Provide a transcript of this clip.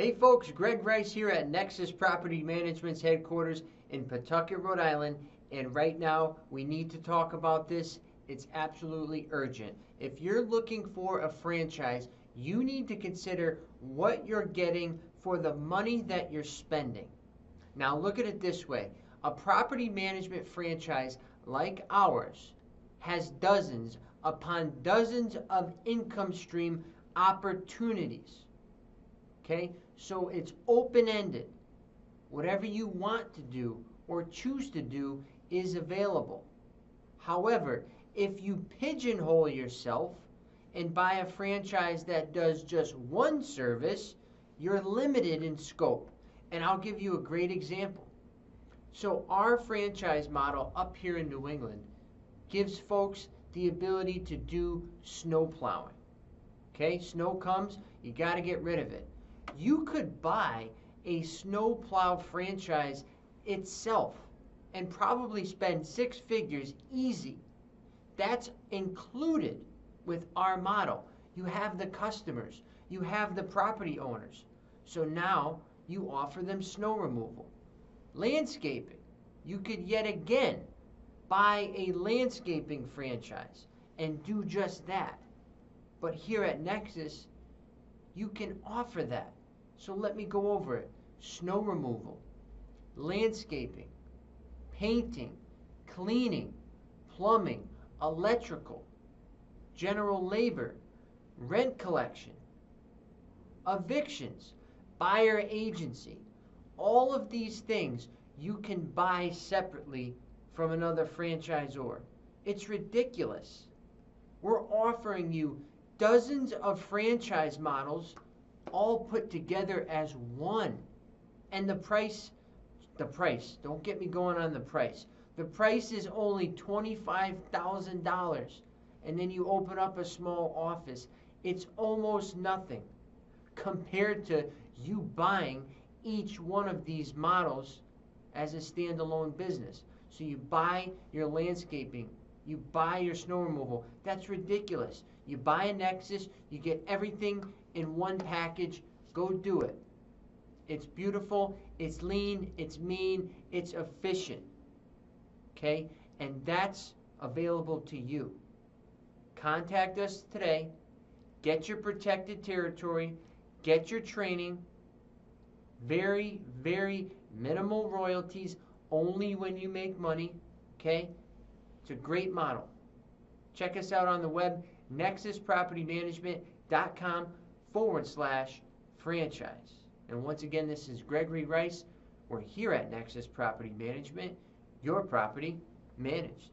Hey folks, Greg Rice here at Nexus Property Management's headquarters in Pawtucket, Rhode Island, and right now we need to talk about this. It's absolutely urgent. If you're looking for a franchise, you need to consider what you're getting for the money that you're spending. Now look at it this way. A property management franchise like ours has dozens upon dozens of income stream opportunities. Okay, so it's open-ended. Whatever you want to do or choose to do is available. However, if you pigeonhole yourself and buy a franchise that does just one service, you're limited in scope. And I'll give you a great example. So our franchise model up here in New England gives folks the ability to do snow plowing. Okay, snow comes, you got to get rid of it. You could buy a snowplow franchise itself and probably spend six figures easy. That's included with our model. You have the customers, you have the property owners. So now you offer them snow removal. Landscaping. You could yet again buy a landscaping franchise and do just that. But here at Nexus, you can offer that. So let me go over it. Snow removal, landscaping, painting, cleaning, plumbing, electrical, general labor, rent collection, evictions, buyer agency. All of these things you can buy separately from another franchisor. It's ridiculous. We're offering you dozens of franchise models all put together as one. And the price, don't get me going on the price. The price is only $25,000. And then you open up a small office. It's almost nothing compared to you buying each one of these models as a standalone business. So you buy your landscaping, you buy your snow removal. That's ridiculous. You buy a Nexus, you get everything in one package. Go do it. It's beautiful, it's lean, it's mean, it's efficient. Okay? And that's available to you. Contact us today. Get your protected territory. Get your training. Very, very minimal royalties, only when you make money. Okay? It's a great model. Check us out on the web, nexuspropertymanagement.com/franchise. And once again, this is Gregory Rice. We're here at Nexus Property Management, your property managed.